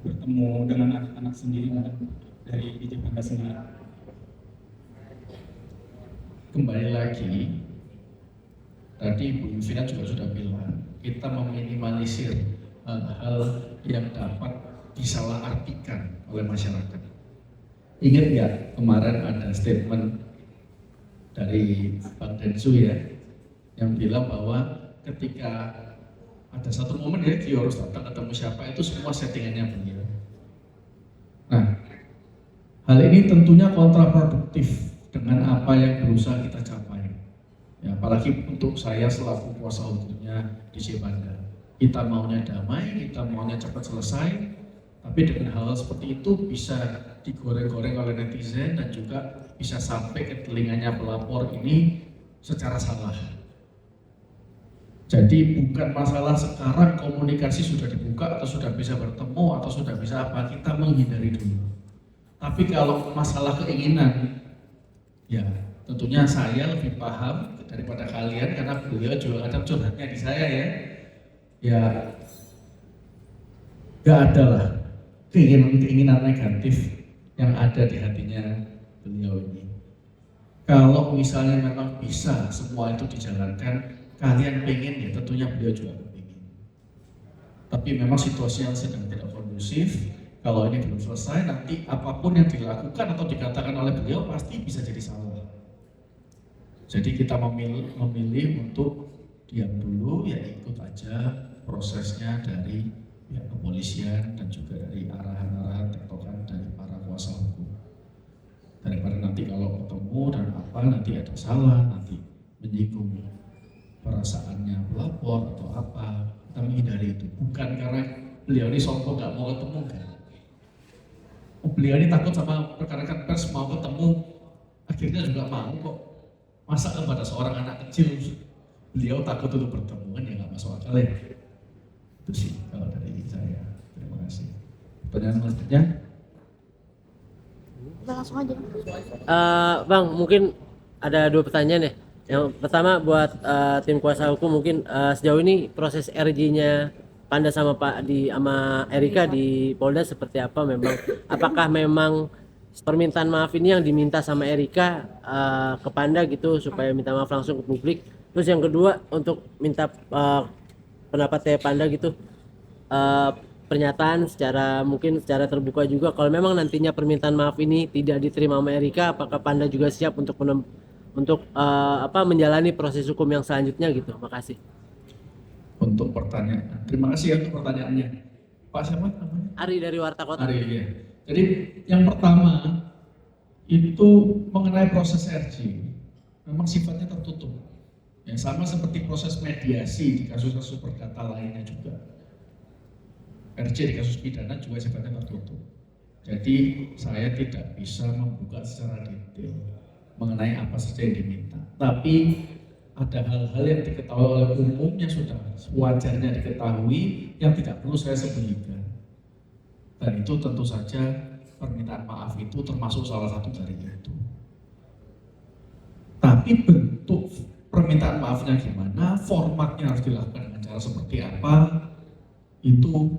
bertemu dengan anak-anak sendiri dari DJ Panda sendiri? Kembali lagi, tadi Bu Yuvina juga sudah bilang, kita meminimalisir hal-hal yang dapat disalahartikan oleh masyarakat. Ingat nggak kemarin ada statement dari Bang Densu ya, yang bilang bahwa ketika ada satu momen ya dia harus datang ketemu siapa, itu semua settingannya beliau. Nah, hal ini tentunya kontraproduktif dengan apa yang berusaha kita capai. Ya, apalagi untuk saya selaku kuasa hukumnya DJ Panda. Kita maunya damai, kita maunya cepat selesai, tapi dengan hal seperti itu bisa digoreng-goreng oleh netizen dan juga bisa sampai ke telinganya pelapor ini secara salah. Jadi bukan masalah sekarang komunikasi sudah dibuka atau sudah bisa bertemu atau sudah bisa apa, kita menghindari dulu. Tapi kalau masalah keinginan, ya tentunya saya lebih paham daripada kalian karena beliau juga kadang curhatnya di saya ya. Ya gak ada lah keinginan negatif yang ada di hatinya beliau ini. Kalau misalnya memang bisa semua itu dijalankan, kalian pengen ya tentunya beliau juga pengen. Tapi memang situasi yang sedang tidak kondusif, kalau ini belum selesai nanti apapun yang dilakukan atau dikatakan oleh beliau pasti bisa jadi salah. Jadi kita memilih untuk diam dulu, ya ikut aja prosesnya dari pihak kepolisian dan juga dari arahan-arahan tektokan dari para kuasa hukum. Daripada nanti kalau ketemu dan apa nanti ada salah, nanti menyinggung perasaannya pelapor atau apa, kita menghindari itu. Bukan karena beliau ini sombong nggak mau ketemu kan. Beliau ini takut sama rekan-rekan pers mau ketemu, akhirnya juga mau kok. Masa kepada seorang anak kecil beliau takut untuk bertemu kan ya nggak masuk akal ya. Itu sih kalau dari saya. Terima kasih. Pertanyaan selanjutnya? Udah langsung aja. Bang, mungkin ada 2 pertanyaan ya. Yang pertama buat tim kuasa hukum, mungkin sejauh ini proses RJ-nya Panda sama sama Erika di Polda seperti apa? Apakah memang permintaan maaf ini yang diminta sama Erika ke Panda gitu supaya minta maaf langsung ke publik? Terus yang kedua untuk minta pendapatnya Panda gitu, pernyataan mungkin secara terbuka juga kalau memang nantinya permintaan maaf ini tidak diterima sama Erika, apakah Panda juga siap untuk menjalani proses hukum yang selanjutnya gitu? Makasih. Untuk pertanyaan, terima kasih ya untuk pertanyaannya. Pak siapa namanya? Ari dari Warta Kota. Ari ya. Jadi yang pertama itu mengenai proses RJ, memang sifatnya tertutup. Ya, sama seperti proses mediasi di kasus-kasus perdata lainnya juga. RJ di kasus pidana juga sifatnya tertutup. Jadi saya tidak bisa membuka secara detail mengenai apa saja yang diminta. Tapi ada hal-hal yang diketahui oleh umum yang sudah wajarnya diketahui yang tidak perlu saya sembunyikan. Dan itu tentu saja permintaan maaf itu termasuk salah satu dari itu. Tapi bentuk permintaan maafnya gimana, formatnya harus dilakukan dengan cara seperti apa, itu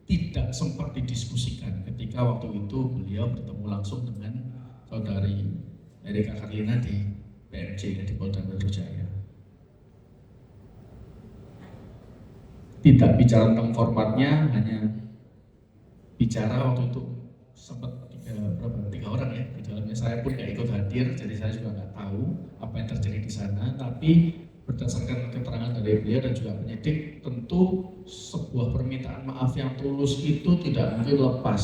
tidak sempat didiskusikan ketika waktu itu beliau bertemu langsung dengan saudari Erika Karlina di PMJ di Polda Metro Jaya. Tidak bicara tentang formatnya, hanya bicara waktu itu sempat 3 orang ya di dalamnya. Saya pun nggak ikut hadir, jadi saya juga nggak tahu apa yang terjadi di sana. Tapi berdasarkan keterangan dari beliau dan juga penyidik, tentu sebuah permintaan maaf yang tulus itu tidak mungkin lepas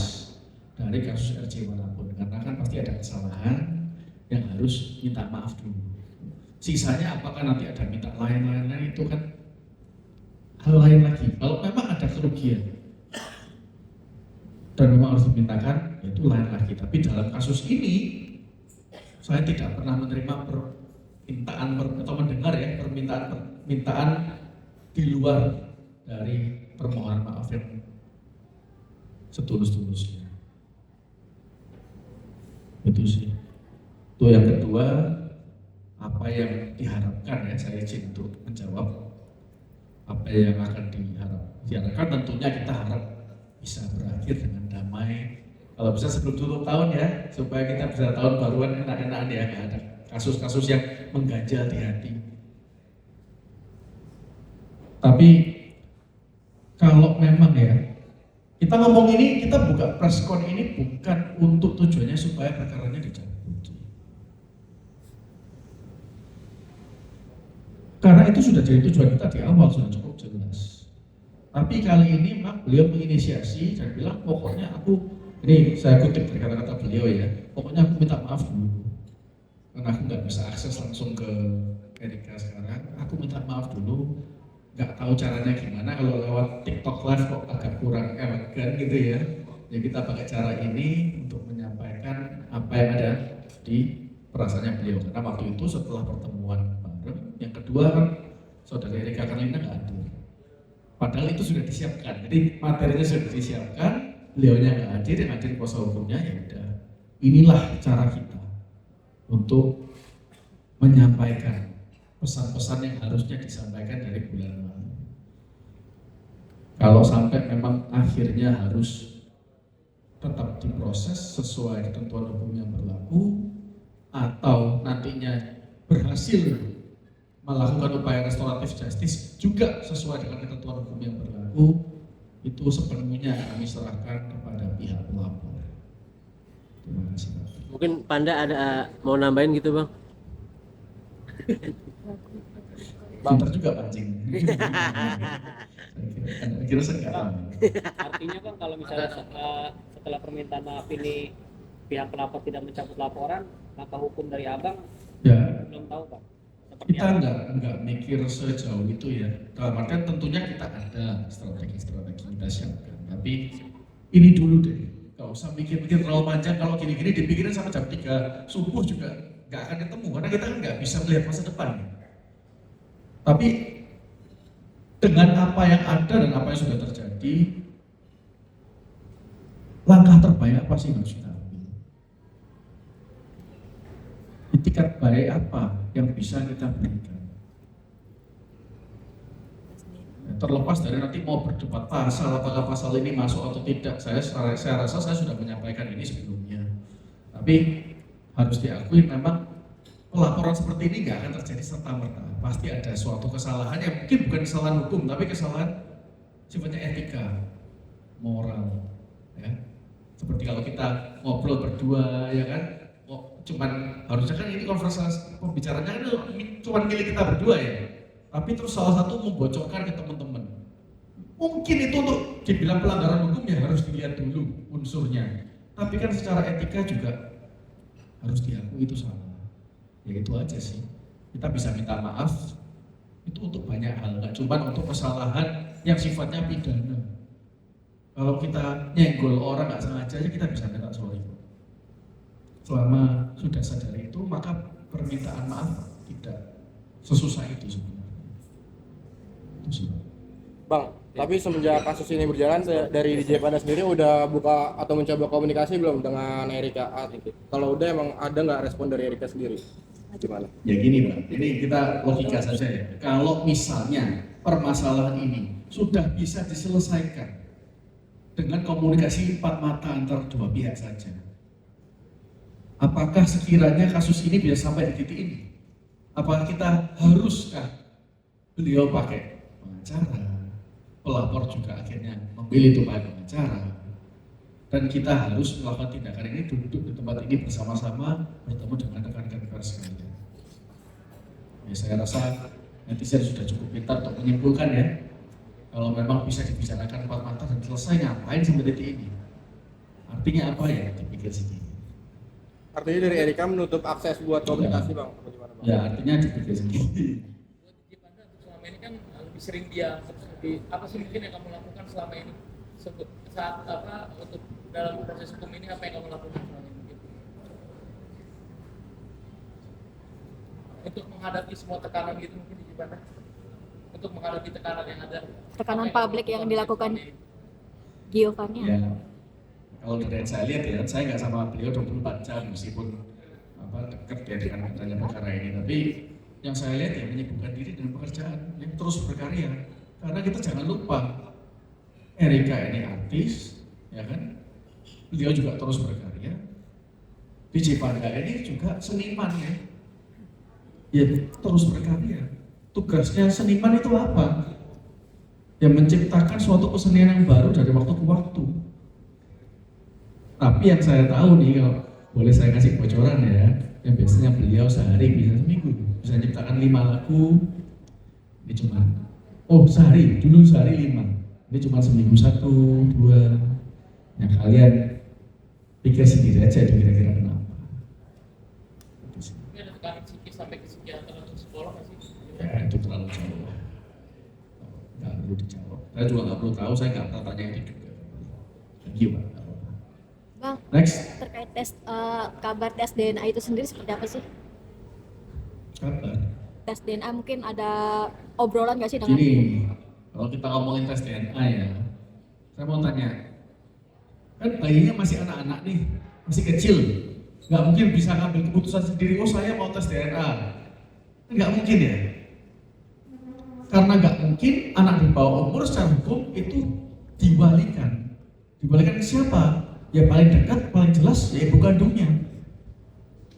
dari kasus RJ manapun, karena kan pasti ada kesalahan yang harus minta maaf dulu. Sisanya apakah nanti ada minta lain-lain itu kan hal lain lagi. Kalau memang ada kerugian dan memang harus dimintakan, itu lain lagi. Tapi dalam kasus ini saya tidak pernah menerima permintaan atau mendengar ya permintaan di luar dari permohonan maaf yang setulus-tulusnya. Itu sih. Itu yang kedua, apa yang diharapkan ya, saya izin untuk menjawab apa yang akan diharapkan. Tentunya kita harap bisa berakhir dengan damai. Kalau bisa sebelum tutup tahun ya, supaya kita bisa tahun baruan enak-enakan ya, nggak ada kasus-kasus yang mengganjal di hati. Tapi kalau memang ya, kita ngomong ini, kita buka press con ini bukan untuk tujuannya supaya perkaranya dicabut. Karena itu sudah jadi tujuan kita di awal, sudah cukup jelas. Tapi kali ini memang beliau menginisiasi dan bilang pokoknya ini saya kutip dari kata-kata beliau ya, pokoknya aku minta maaf dulu. Karena aku nggak bisa akses langsung ke Erika sekarang, aku minta maaf dulu. Nggak tahu caranya gimana, kalau lewat TikTok live kok agak kurang elegan gitu ya. Ya kita pakai cara ini untuk menyampaikan apa yang ada di perasaannya beliau. Karena waktu itu setelah pertemuan bareng, yang kedua kan saudara Erika Karlina nggak hadir. Padahal itu sudah disiapkan, jadi materinya sudah disiapkan, beliaunya nggak hadir, yang hadir kuasa hukumnya ya udah. Inilah cara kita untuk menyampaikan pesan-pesan yang harusnya disampaikan dari bulan lalu. Kalau sampai memang akhirnya harus tetap diproses sesuai ketentuan hukum yang berlaku, atau nantinya berhasil melakukan upaya restoratif justice juga sesuai dengan ketentuan hukum yang berlaku, itu sepenuhnya kami serahkan kepada pihak pelapor. Terima kasih. Mungkin Panda ada mau nambahin gitu Bang? Pintar juga pancing. Kira sekarang. Artinya Bang, kalau misalnya setelah permintaan maaf ini pihak pelapor tidak mencabut laporan, maka hukum dari Abang Ya, belum tahu Bang. Seperti kita apa? nggak mikir sejauh itu ya. Dalam artian tentunya kita ada strategi kita siapkan. Tapi ini dulu deh. Gak usah mikir-mikir terlalu panjang. Kalau gini-gini dipikirin sampai jam 3 subuh juga nggak akan ketemu. Karena kita kan nggak bisa melihat masa depan. Tapi dengan apa yang ada dan apa yang sudah terjadi, langkah terbaik apa sih yang harus kita ambil? Itikat baik apa yang bisa kita berikan? Terlepas dari nanti mau berdebat pasal, apakah pasal ini masuk atau tidak, saya rasa saya sudah menyampaikan ini sebelumnya. Tapi harus diakui memang pelaporan seperti ini nggak akan terjadi serta-merta. Pasti ada suatu kesalahan yang mungkin bukan kesalahan hukum, tapi kesalahan sifatnya etika, moral. Ya. Seperti kalau kita ngobrol berdua, ya kan, cuman harusnya kan ini konversasi pembicaranya kan cuman milik kita berdua ya. Tapi terus salah satu membocorkan ke teman-teman. Mungkin itu untuk dibilang pelanggaran hukum ya harus dilihat dulu unsurnya. Tapi kan secara etika juga harus diakui itu salah. Ya itu aja sih. Kita bisa minta maaf itu untuk banyak hal, nggak cuma untuk kesalahan yang sifatnya pidana. Kalau kita nyenggol orang nggak sengaja aja kita bisa minta sorry. Selama sudah sadar itu maka permintaan maaf tidak sesusah itu sebenarnya. Itu sih. Bang, tapi semenjak kasus ini berjalan dari DJ Panda sendiri udah buka atau mencoba komunikasi belum dengan Erika? Kalau udah emang ada nggak respon dari Erika sendiri? Gimana? Ya gini Bang, ini kita logika saja ya. Kalau misalnya permasalahan ini sudah bisa diselesaikan dengan komunikasi empat mata antara dua pihak saja, apakah sekiranya kasus ini bisa sampai di titik ini? Apakah kita haruskah beliau pakai pengacara, pelapor juga akhirnya memilih untuk pakai pengacara, dan kita harus melakukan tindakan ini duduk di tempat ini bersama-sama bertemu dengan rekan-rekan pers sekalian. Ya, saya rasa netizen sudah cukup pintar untuk menyimpulkan ya. Kalau memang bisa dibicarakan empat mata dan selesai, ngapain sampai titik ini? Artinya apa ya? Dipikir sendiri. Artinya dari Erika menutup akses buat komunikasi Bang? Bagaimana, Bang? Ya artinya dipikir sendiri. DJ Panda selama ini kan lebih sering dia seperti apa sih mungkin yang kamu lakukan selama ini saat apa untuk dalam proses hukum ini, apa yang kamu lakukan selama ini mungkin untuk menghadapi semua tekanan gitu mungkin DJ Panda, untuk menghadapi tekanan yang ada, Tekanan apa publik yang kamu dilakukan lakukan Giovanni. Ya, kalau dari yang saya lihat ya, saya nggak sama beliau 24 jam meskipun dekat ya dengan perkara ini. Tapi yang saya lihat ya menyibukkan diri dengan pekerjaan, yang terus berkarya. Karena kita jangan lupa, Erika ini artis, ya kan? Beliau juga terus berkarya. DJ Panda ini juga seniman ya. Ya terus berkarya. Tugasnya seniman itu apa? Ya menciptakan suatu kesenian yang baru dari waktu ke waktu. Tapi yang saya tahu nih, kalau boleh saya kasih bocoran ya, yang biasanya beliau sehari bisa seminggu bisa menciptakan 5 lagu. Ini cuma dulu sehari 5. Ini cuma seminggu 1, 2. Nah kalian pikir sendiri aja itu kira-kira kenapa. Ini ada tekanan psikis sampai ke psikiater atau psikolog nggak sih? Ya itu terlalu jauh lah. Nggak perlu dijawab. Saya juga nggak perlu tahu, saya nggak pernah tanya itu juga. Thank you Pak. Bang, Next. terkait kabar tes DNA itu sendiri seperti apa sih? Kabar. Tes DNA mungkin ada obrolan nggak sih dengan Gini, kalau kita ngomongin tes DNA ya, saya mau tanya, kan bayinya masih anak-anak nih, masih kecil, nggak mungkin bisa ngambil keputusan sendiri, oh saya mau tes DNA, nggak mungkin ya, karena nggak mungkin anak di bawah umur secara hukum itu diwalikan ke siapa? Ya paling dekat, paling jelas ya ibu kandungnya.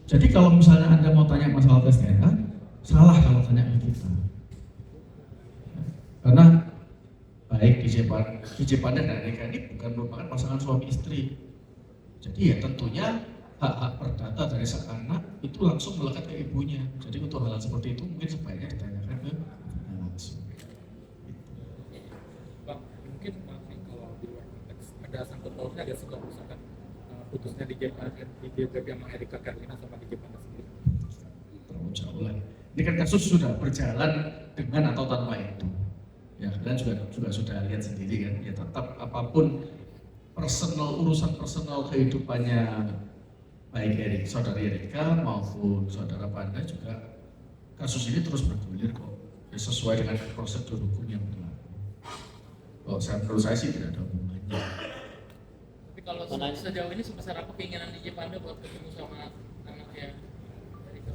Jadi kalau misalnya Anda mau tanya masalah tes DNA, salah kalau tanya ke kita. Karena baik DJ Panda dan Erika ini bukan merupakan pasangan suami istri. Jadi ya tentunya hak-hak perdata dari sang anak itu langsung melekat ke ibunya. Jadi untuk hal seperti itu mungkin sebaiknya ditanyakan ke ibunya langsung. Bang, mungkin nanti kalau di luar konteks ada sangkut pautnya agak suka misalkan putusnya DJ Baby sama Erika Carlina sama DJ Panda sendiri. Terlalu jauh lah. Ini kan kasus sudah berjalan dengan atau tanpa itu. Ya kalian juga sudah lihat sendiri kan. Ya tetap apapun urusan personal kehidupannya baik saudari Erika maupun saudara Panda juga kasus ini terus bergulir kok. Ya, sesuai dengan prosedur hukum yang berlaku. Menurut saya sih tidak ada hubungannya. Tapi kalau sejauh ini sebesar apa keinginan DJ Panda buat ketemu sama anaknya Erika?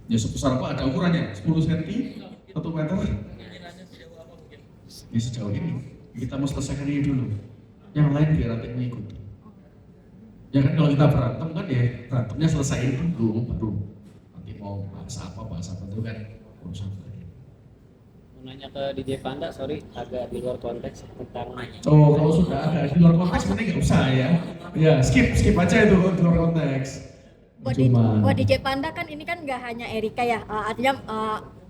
Ya sebesar apa? Ada ukurannya? 10 cm? 1 meter? Keinginannya sejauh apa mungkin? Ya sejauh ini kita mau selesaikan ini dulu. Yang lain biar nanti mengikuti. Ya kan kalau kita berantem kan ya berantemnya selesaiin dulu baru nanti mau bahas apa itu kan urusan lain. Mau nanya ke DJ Panda, sorry agak di luar konteks tentang Oh kalau sudah ada di luar konteks mending nggak usah ya. Ya skip aja itu di luar konteks. buat DJ Panda kan ini kan nggak hanya Erika ya, artinya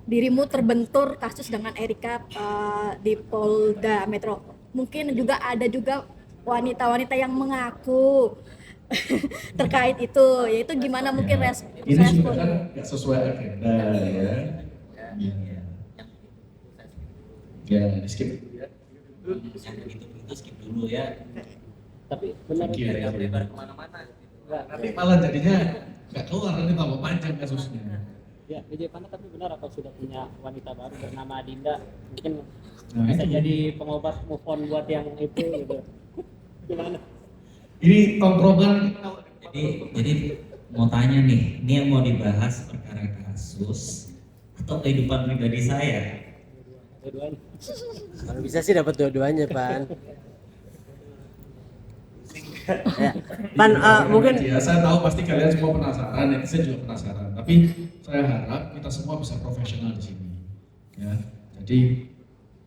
dirimu terbentur kasus dengan Erika di Polda Metro. Mungkin juga ada wanita-wanita yang mengaku terkait itu, yaitu gimana mungkin ini sudah kan nggak sesuai agenda ya. Ya di skip ya. Itu skip dulu ya. tapi benar Ya. Lebar kemana-mana. Nanti malah jadinya nggak keluar nanti tambah panjang kasusnya. ya DJ Panda, tapi benar apa sudah punya wanita baru bernama Dinda, mungkin Nah, bisa itu. jadi pengobat move on buat yang itu gitu. Gimana? Ini tongkrongan Jadi mau tanya nih, ini yang mau dibahas perkara kasus atau kehidupan pribadi saya? Dua-duanya. Kalau bisa sih dapat dua-duanya, Pan. Ya. Pan, mungkin ya, saya tahu pasti kalian semua penasaran, saya juga penasaran. Tapi saya harap kita semua bisa profesional di sini. Ya, jadi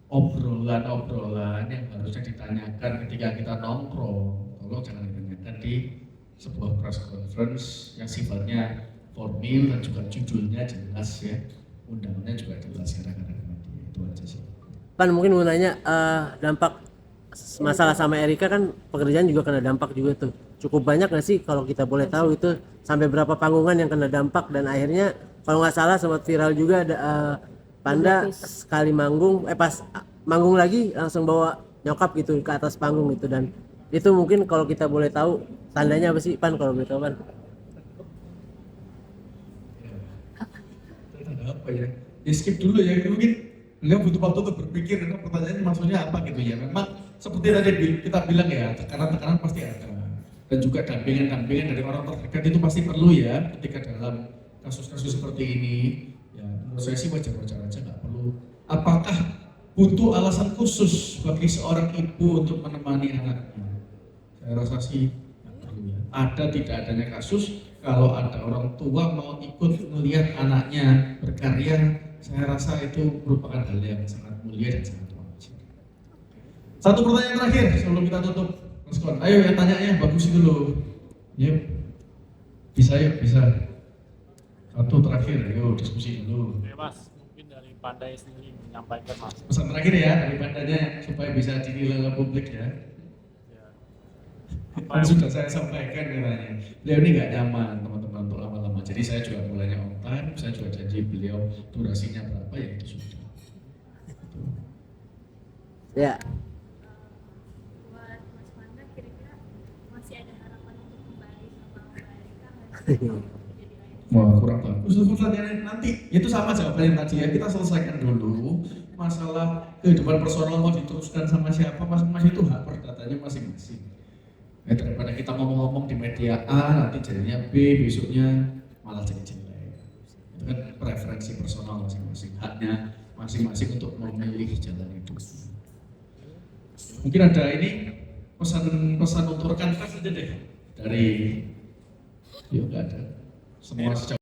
obrolan yang harusnya ditanyakan ketika kita nongkrong, tolong jangan ditanyakan di sebuah press conference yang sifatnya formil dan juga judulnya jelas ya, undangannya juga jelas kira-kira itu aja sih. Pan mungkin mau nanya dampak masalah sama Erika kan pekerjaan juga kena dampak juga tuh. Cukup banyak nggak sih kalau kita boleh tahu itu sampai berapa panggungan yang kena dampak dan akhirnya kalau nggak salah sempat viral juga ada Panda sekali manggung pas manggung lagi langsung bawa nyokap gitu ke atas panggung gitu, dan itu mungkin kalau kita boleh tahu tandanya apa sih Pan kalau boleh tahu Pan? Tanda apa ya? Ya skip dulu ya, mungkin beliau butuh waktu untuk berpikir karena pertanyaannya maksudnya apa gitu ya. Memang seperti tadi kita bilang ya, tekanan-tekanan pasti ada dan juga dampingan dari orang terdekat itu pasti perlu ya ketika dalam kasus-kasus seperti ini. Ya menurut saya sih wajar-wajar aja, nggak perlu. Apakah butuh alasan khusus bagi seorang ibu untuk menemani anaknya. Saya rasa sih nggak perlu ya. Ada tidak adanya kasus, kalau ada orang tua mau ikut melihat anaknya berkarya, saya rasa itu merupakan hal yang sangat mulia dan sangat wajar. Satu pertanyaan terakhir sebelum kita tutup, Mas Kon. Ayo yang tanya yang bagus itu loh. Yuk, bisa yuk, bisa. Satu terakhir, yuk diskusi dulu. Oke Mas, mungkin dari Pandai sendiri menyampaikan Mas. Pesan terakhir ya dari Pandanya supaya bisa dinilai oleh publik ya. Ya. Kan sudah saya sampaikan katanya. Beliau ini nggak nyaman teman-teman untuk lama-lama. Jadi saya juga mulainya on time. Saya juga janji beliau durasinya berapa ya itu sudah. Ya. Buat Mas Panda, kira-kira masih ada harapan untuk kembali sama Mbak Erika nggak sih? Wah kurang bagus itu pertanyaannya nanti. Itu sama jawaban yang tadi ya. Kita selesaikan dulu masalah kehidupan personal mau diteruskan sama siapa masing-masing itu hak perdatanya masing-masing. Daripada kita ngomong-ngomong di media A nanti jadinya B, besoknya malah jadi jelek. Itu kan preferensi personal masing-masing, haknya masing-masing untuk memilih jalan hidup. Mungkin ada ini pesan untuk rekan-rekan saja deh dari, yuk nggak ada. Semua sejauh